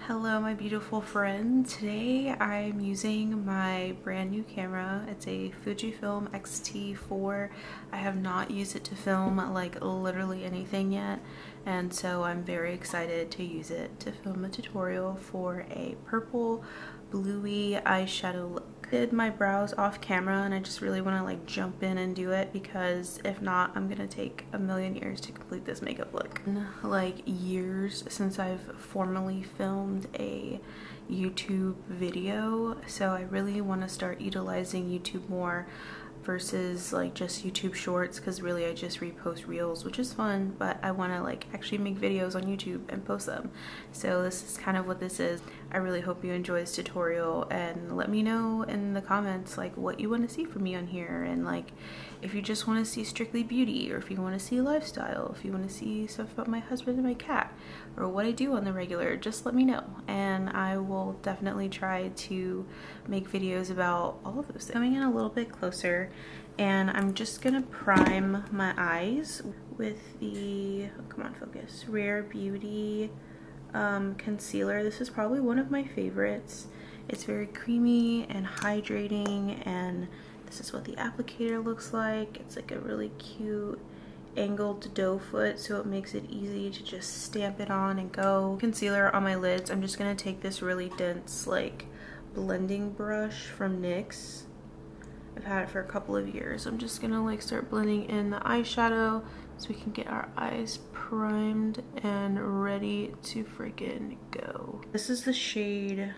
Hello my beautiful friend. Today I'm using my brand new camera. It's a Fujifilm X-T4. I have not used it to film like literally anything yet, and so I'm very excited to use it to film a tutorial for a purple bluey eyeshadow look. I did my brows off camera and I just really want to like jump in and do it, because if not I'm gonna take a million years to complete this makeup look. Like years since I've formally filmed a YouTube video, so I really want to start utilizing YouTube more versus like just YouTube shorts, because really I just repost reels, which is fun, but I want to like actually make videos on YouTube and post them. So this is kind of what this is. I really hope you enjoy this tutorial, and let me know in the comments like what you want to see from me on here, and like if you just want to see strictly beauty, or if you want to see lifestyle, if you want to see stuff about my husband and my cat, or what I do on the regular, just let me know and I will definitely try to make videos about all of those things. Coming in a little bit closer, and I'm just gonna prime my eyes with the, oh, come on focus, Rare Beauty concealer. This is probably one of my favorites. It's very creamy and hydrating, and this is what the applicator looks like. It's like a really cute angled doe foot, so it makes it easy to just stamp it on and go. Concealer on my lids. I'm just gonna take this really dense like blending brush from NYX. I've had it for a couple of years. I'm just gonna like start blending in the eyeshadow so we can get our eyes primed and ready to freaking go. This is the shade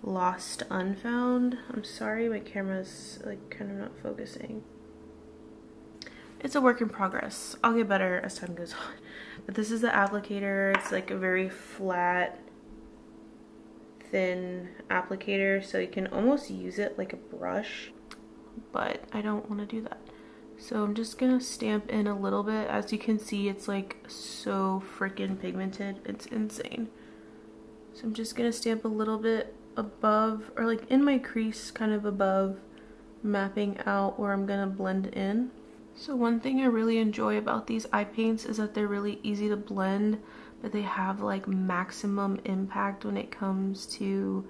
Lost Unfound. I'm sorry my camera's like kind of not focusing. It's a work in progress. I'll get better as time goes on. But this is the applicator. It's like a very flat, thin applicator, so you can almost use it like a brush, but I don't want to do that. So I'm just gonna stamp in a little bit. As you can see, it's like so freaking pigmented. It's insane. So I'm just gonna stamp a little bit above, or like in my crease, kind of above, mapping out where I'm gonna blend in. So one thing I really enjoy about these eye paints is that they're really easy to blend, but they have like maximum impact when it comes to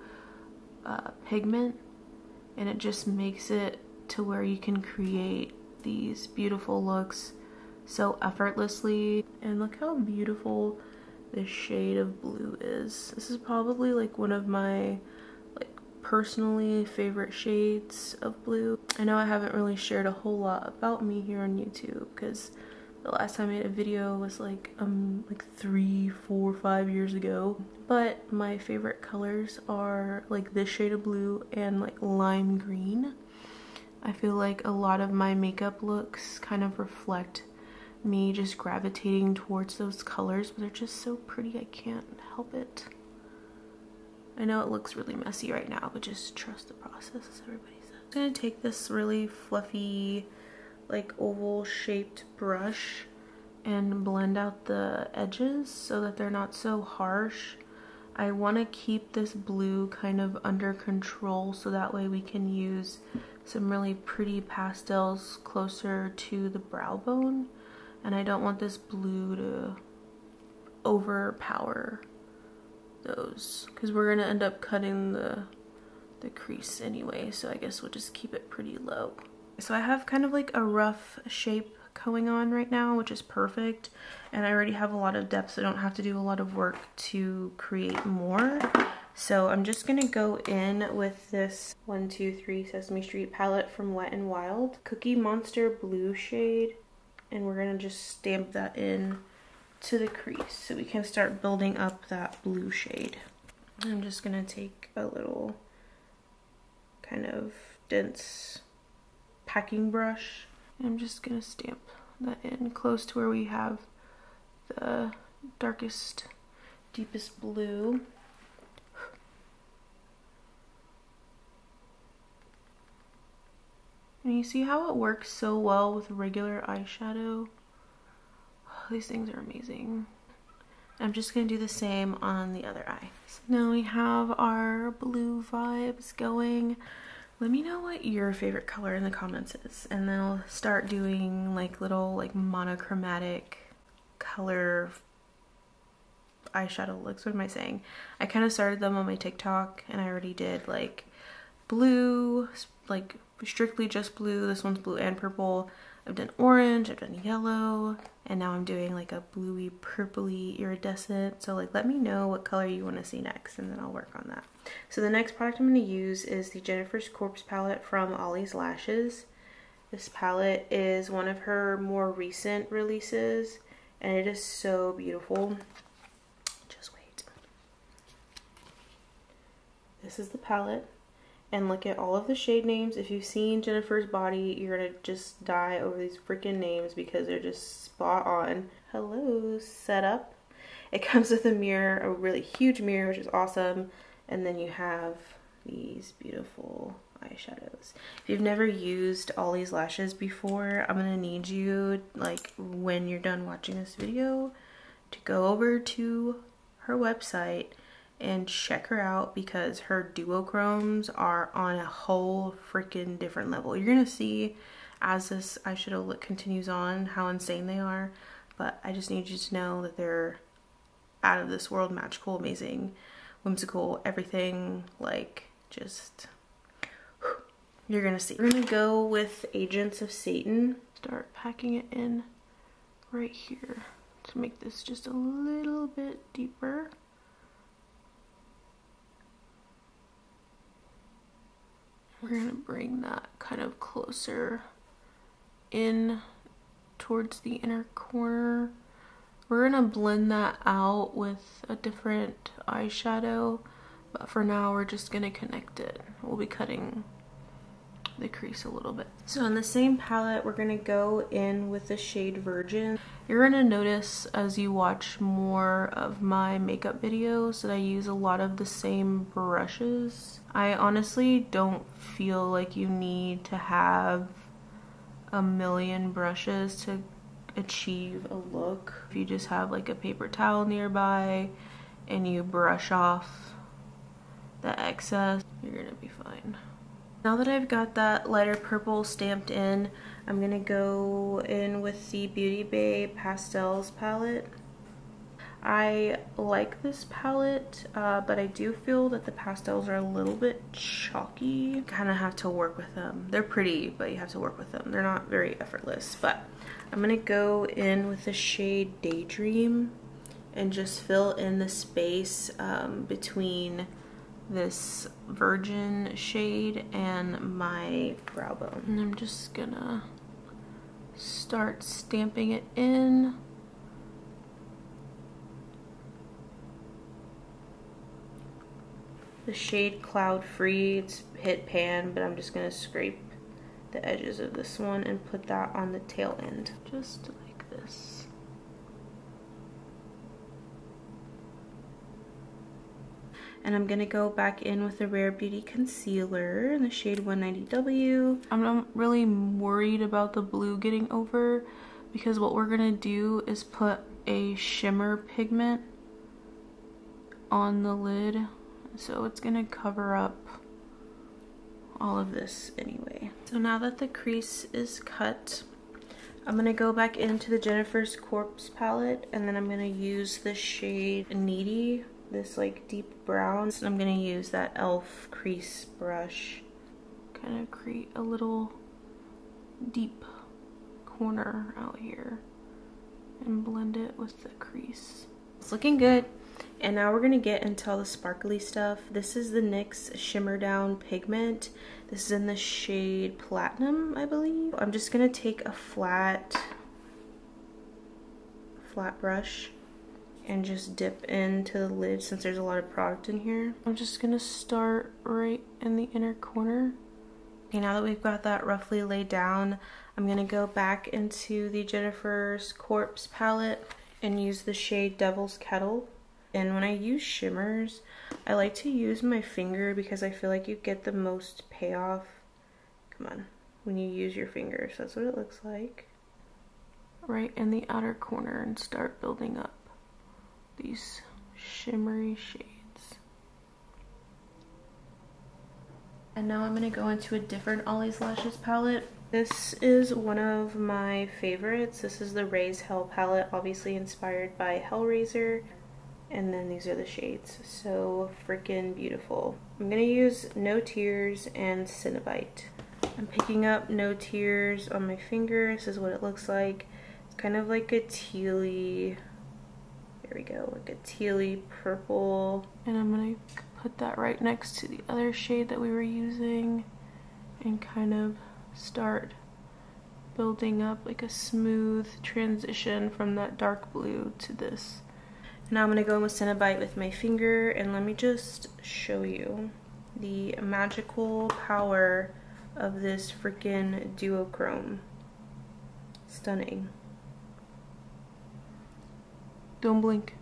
pigment, and it just makes it to where you can create these beautiful looks so effortlessly. And look how beautiful this shade of blue is. This is probably like one of my like personally favorite shades of blue. I know I haven't really shared a whole lot about me here on YouTube, because the last time I made a video was like 3, 4, 5 years ago. But my favorite colors are like this shade of blue and like lime green. I feel like a lot of my makeup looks kind of reflect me just gravitating towards those colors, but they're just so pretty I can't help it. I know it looks really messy right now, but just trust the process, as everybody says. I'm gonna take this really fluffy like oval shaped brush and blend out the edges so that they're not so harsh. I want to keep this blue kind of under control, so that way we can use some really pretty pastels closer to the brow bone, and I don't want this blue to overpower those, because we're gonna end up cutting the crease anyway, so I guess we'll just keep it pretty low. So I have kind of like a rough shape going on right now, which is perfect, and I already have a lot of depth, so I don't have to do a lot of work to create more. So I'm just gonna go in with this 123 Sesame Street palette from Wet n Wild, Cookie Monster blue shade, and we're gonna just stamp that in to the crease so we can start building up that blue shade. I'm just gonna take a little kind of dense packing brush, and I'm just gonna stamp that in close to where we have the darkest, deepest blue. And you see how it works so well with regular eyeshadow? Oh, these things are amazing. I'm just gonna do the same on the other eye. So now we have our blue vibes going. Let me know what your favorite color in the comments is, and then I'll start doing like little like monochromatic color eyeshadow looks. What am I saying? I kind of started them on my TikTok, and I already did like blue, like strictly just blue. This one's blue and purple. I've done orange, I've done yellow, and now I'm doing like a bluey purpley iridescent. So like let me know what color you want to see next, and then I'll work on that. So the next product I'm going to use is the Jennifer's Corpse palette from OLLIE'S Lashes. This palette is one of her more recent releases, and it is so beautiful. Just wait. This is the palette, and look at all of the shade names. If you've seen Jennifer's Body, you're gonna just die over these freaking names because they're just spot on. Hello, setup. It comes with a mirror, a really huge mirror, which is awesome, and then you have these beautiful eyeshadows. If you've never used OLLIE'S Lashes before, I'm gonna need you, like when you're done watching this video, to go over to her website and check her out, because her duochromes are on a whole freaking different level. You're gonna see as this eyeshadow look continues on how insane they are, but I just need you to know that they're out of this world, magical, amazing, whimsical, everything. Like, just you're gonna see. We're gonna go with Agents of Satan. Start packing it in right here to make this just a little bit deeper. We're gonna bring that kind of closer in towards the inner corner. We're gonna blend that out with a different eyeshadow, but for now we're just gonna connect it. We'll be cutting the crease a little bit. So in the same palette, we're gonna go in with the shade Virgin. You're gonna notice as you watch more of my makeup videos that I use a lot of the same brushes. I honestly don't feel like you need to have a million brushes to achieve a look. If you just have like a paper towel nearby and you brush off the excess, you're gonna be fine. Now that I've got that lighter purple stamped in, I'm gonna go in with the Beauty Bay Pastels palette. I like this palette, but I do feel that the pastels are a little bit chalky. Kind of have to work with them. They're pretty, but you have to work with them. They're not very effortless, but I'm gonna go in with the shade Daydream and just fill in the space between this Virgin shade and my brow bone. And I'm just gonna start stamping it in. The shade Cloud Free, it's hit pan, but I'm just gonna scrape the edges of this one and put that on the tail end, just like this. And I'm gonna go back in with the Rare Beauty Concealer in the shade 190W. I'm not really worried about the blue getting over, because what we're gonna do is put a shimmer pigment on the lid. So it's gonna cover up all of this anyway. So now that the crease is cut, I'm gonna go back into the Jennifer's Corpse palette, and then I'm gonna use the shade Needy, this like deep brown. So I'm gonna use that e.l.f. crease brush, kind of create a little deep corner out here and blend it with the crease. It's looking good. And now we're gonna get into all the sparkly stuff. This is the NYX Shimmer Down Pigment. This is in the shade Platinum, I believe. I'm just gonna take a flat brush and just dip into the lid since there's a lot of product in here. I'm just gonna start right in the inner corner. Okay, now that we've got that roughly laid down, I'm gonna go back into the Jennifer's Corpse palette and use the shade Devil's Kettle. And when I use shimmers, I like to use my finger because I feel like you get the most payoff, come on, when you use your fingers. That's what it looks like. Right in the outer corner, and start building up these shimmery shades. And now I'm gonna go into a different OLLIE'S Lashes palette. This is one of my favorites. This is the Raise Hell palette, obviously inspired by Hellraiser. And then these are the shades. So freaking beautiful. I'm gonna use No Tears and Cenobite. I'm picking up No Tears on my finger. This is what it looks like. It's kind of like a tealy, there we go, like a tealy purple. And I'm gonna put that right next to the other shade that we were using and kind of start building up like a smooth transition from that dark blue to this. Now I'm gonna go in with Cenobite with my finger, and let me just show you the magical power of this freaking duochrome. Stunning. Don't blink.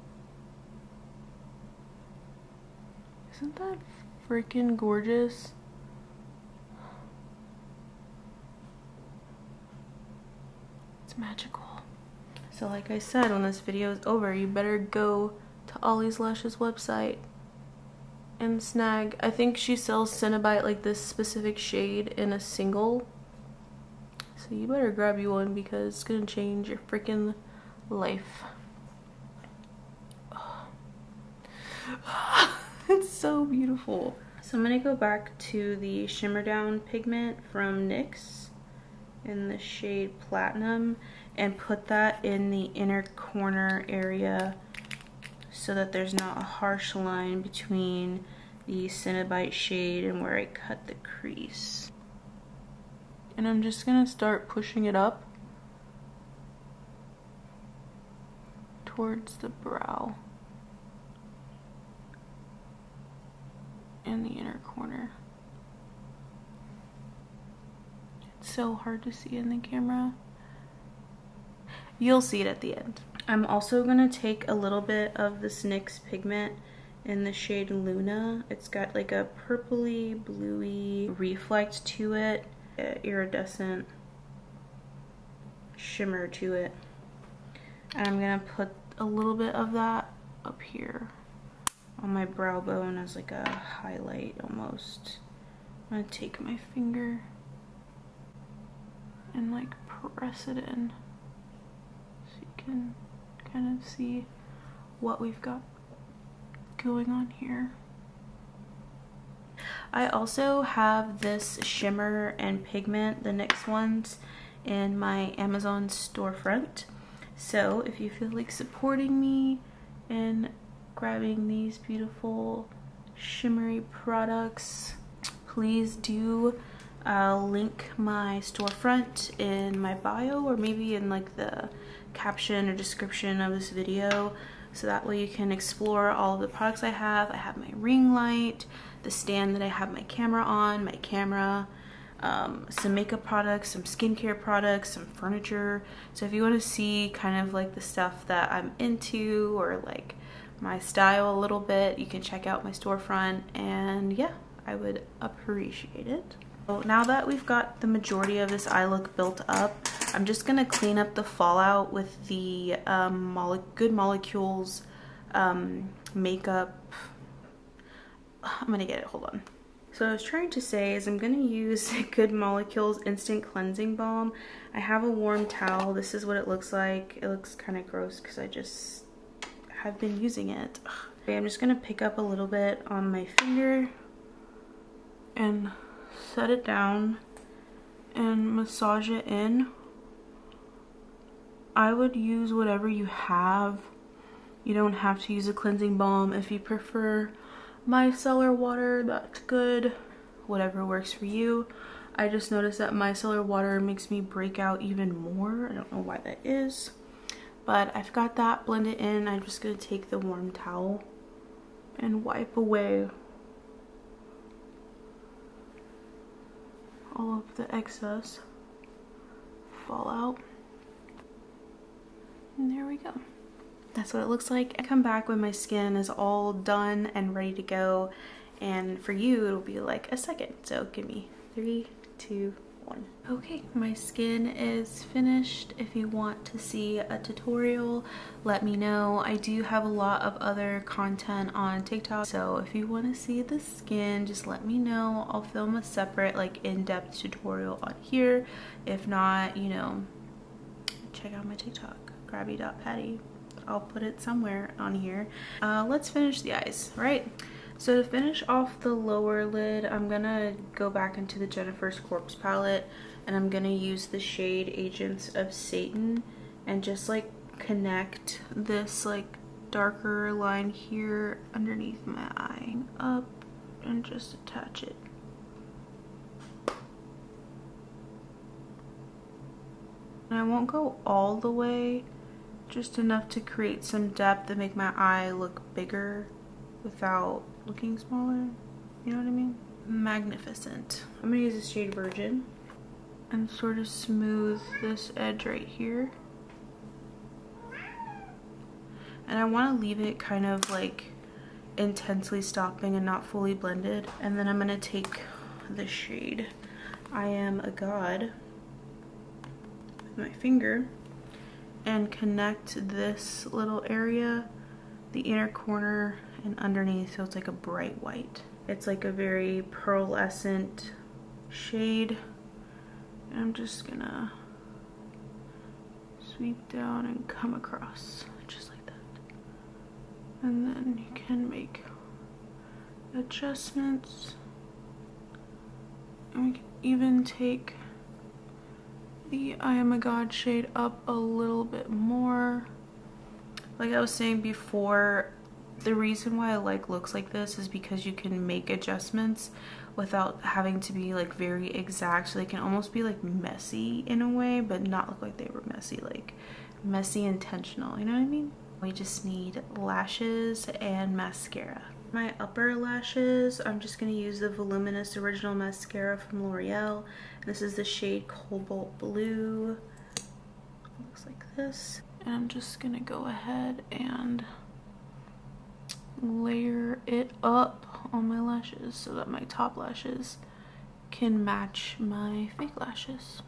Isn't that freaking gorgeous? It's magical. So like I said, when this video is over, you better go to Ollie's Lashes website and snag, I think she sells Cenobite, like this specific shade, in a single. So you better grab you one because it's gonna change your freaking life. Oh. It's so beautiful. So I'm gonna go back to the Shimmer Down pigment from NYX in the shade Platinum and put that in the inner corner area so that there's not a harsh line between the Cenobite shade and where I cut the crease. And I'm just gonna start pushing it up towards the brow and the inner corner. It's so hard to see in the camera. You'll see it at the end. I'm also gonna take a little bit of this NYX pigment in the shade Luna. It's got like a purpley, bluey reflect to it, iridescent shimmer to it. And I'm gonna put a little bit of that up here on my brow bone as like a highlight almost. I'm gonna take my finger and like press it in so you can kind of see what we've got going on here. I also have this shimmer and pigment, the NYX ones, in my Amazon storefront. So if you feel like supporting me and grabbing these beautiful shimmery products, please do link my storefront in my bio, or maybe in like the caption or description of this video, so that way you can explore all of the products I have. I have my ring light, the stand that I have my camera on, my camera, some makeup products, some skincare products, some furniture. So if you want to see kind of like the stuff that I'm into, or like my style a little bit, you can check out my storefront, and yeah, I would appreciate it. So now that we've got the majority of this eye look built up, I'm just gonna clean up the fallout with the Good Molecules makeup. I'm gonna get it, hold on. So what I was trying to say is I'm gonna use Good Molecules Instant Cleansing Balm. I have a warm towel. This is what it looks like. It looks kind of gross because I just have been using it. Okay, I'm just gonna pick up a little bit on my finger and set it down and massage it in. I would use whatever you have. You don't have to use a cleansing balm. If you prefer micellar water, that's good. Whatever works for you. I just noticed that micellar water makes me break out even more. I don't know why that is. But I've got that blended in. I'm just going to take the warm towel and wipe away all of the excess fallout. And there we go. That's what it looks like. I come back when my skin is all done and ready to go, and for you it'll be like a second. So give me 3, 2, 1. Okay, my skin is finished. If you want to see a tutorial, let me know. I do have a lot of other content on TikTok, so if you want to see the skin, just let me know. I'll film a separate like in-depth tutorial on here. If not, you know, check out my TikTok, grabby.patty. I'll put it somewhere on here. Let's finish the eyes, right? So to finish off the lower lid, I'm gonna go back into the Jennifer's Corpse palette, and I'm gonna use the shade Agents of Satan and just like connect this like darker line here underneath my eye up and just attach it. And I won't go all the way, just enough to create some depth and make my eye look bigger without looking smaller. You know what I mean? Magnificent. I'm gonna use the shade Virgin and sort of smooth this edge right here. And I want to leave it kind of like intensely stopping and not fully blended. And then I'm gonna take the shade I Am a God with my finger and connect this little area, the inner corner and underneath, so it's like a bright white. It's like a very pearlescent shade. And I'm just gonna sweep down and come across just like that. And then you can make adjustments. And we can even take the I Am a God shade up a little bit more. Like I was saying before, the reason why I like looks like this is because you can make adjustments without having to be like very exact. So they can almost be like messy in a way, but not look like they were messy, like messy intentional, you know what I mean? We just need lashes and mascara. My upper lashes, I'm just gonna use the Voluminous Original Mascara from L'Oreal. This is the shade Cobalt Blue. It looks like this. And I'm just gonna go ahead and layer it up on my lashes so that my top lashes can match my fake lashes.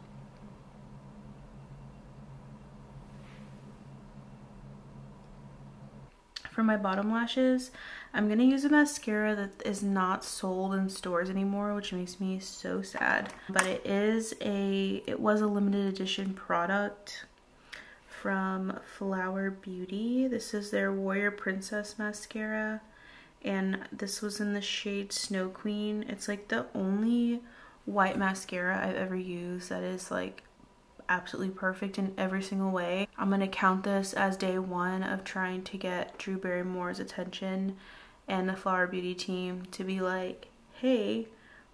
For my bottom lashes, I'm gonna use a mascara that is not sold in stores anymore, which makes me so sad. But it was a limited edition product from Flower Beauty. This is their Warrior Princess mascara, and this was in the shade Snow Queen. It's like the only white mascara I've ever used that is like absolutely perfect in every single way. I'm gonna count this as day one of trying to get Drew Barrymore's attention and the Flower Beauty team to be like, hey,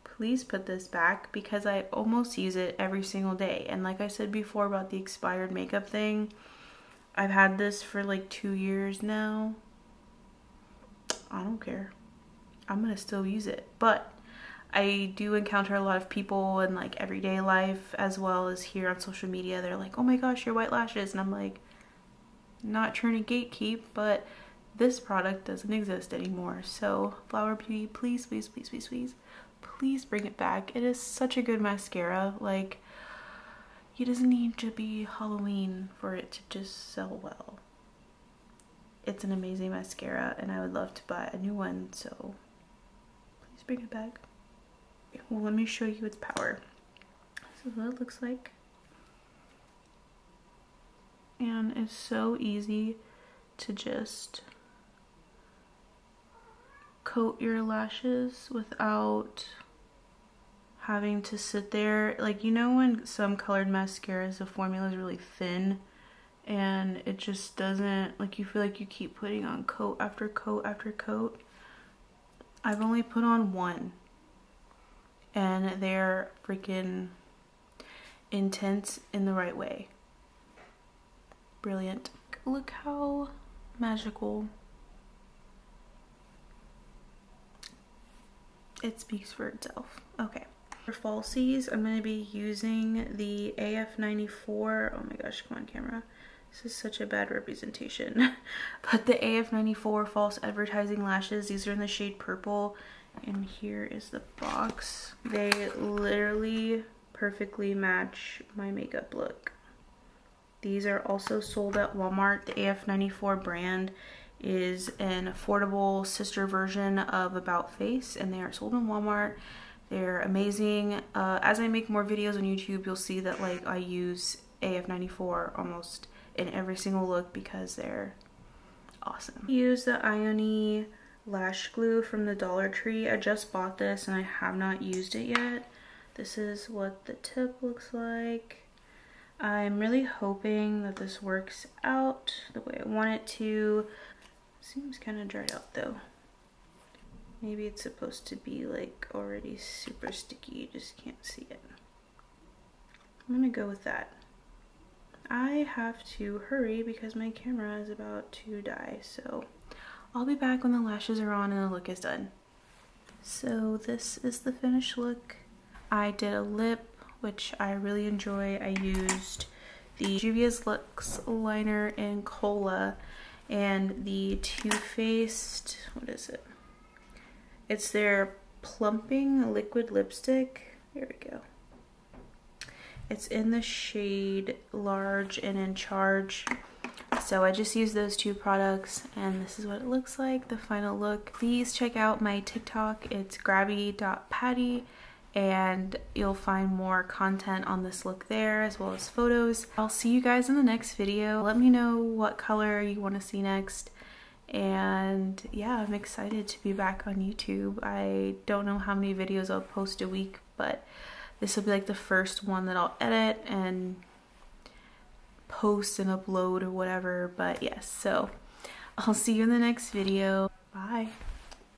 please put this back, because I almost use it every single day. And like I said before about the expired makeup thing, I've had this for like 2 years now. I don't care. I'm gonna still use it. But I do encounter a lot of people in like everyday life as well as here on social media. They're like, oh my gosh, your white lashes. And I'm like, not trying to gatekeep, but this product doesn't exist anymore. So Flower Beauty, please, please, please, please, please, please bring it back. It is such a good mascara. Like, it doesn't need to be Halloween for it to just sell well. It's an amazing mascara and I would love to buy a new one, so please bring it back. Well, let me show you its power. This is what it looks like. And it's so easy to just coat your lashes without having to sit there. Like, you know when some colored mascaras, the formula is really thin and it just doesn't, like, you feel like you keep putting on coat after coat after coat. I've only put on one and they're freaking intense in the right way. Brilliant. Look how magical. It speaks for itself. Okay. For falsies, I'm going to be using the AF94. Oh my gosh, come on camera. This is such a bad representation. But the AF94 false advertising lashes, these are in the shade Purple. And here is the box. They literally perfectly match my makeup look. These are also sold at Walmart. The AF94 brand is an affordable sister version of About Face, and they are sold in Walmart. They're amazing. As I make more videos on YouTube, you'll see that like I use AF94 almost in every single look because they're awesome. I use the Ione lash glue from the Dollar Tree. I just bought this and I have not used it yet. This is what the tip looks like. I'm really hoping that this works out the way I want it to. Seems kind of dried out though. Maybe it's supposed to be like already super sticky, you just can't see it. I'm gonna go with that. I have to hurry because my camera is about to die, so I'll be back when the lashes are on and the look is done. So this is the finished look. I did a lip, which I really enjoy. I used the Juvia's Lux liner in Cola and the Too Faced, what is it? It's their plumping liquid lipstick. Here we go. It's in the shade Large and in Charge. So I just used those two products and this is what it looks like, the final look. Please check out my TikTok. It's grabby.patty and you'll find more content on this look there as well as photos. I'll see you guys in the next video. Let me know what color you want to see next. And yeah, I'm excited to be back on YouTube. I don't know how many videos I'll post a week, but this will be like the first one that I'll edit and post and upload or whatever. But yes, so I'll see you in the next video. Bye.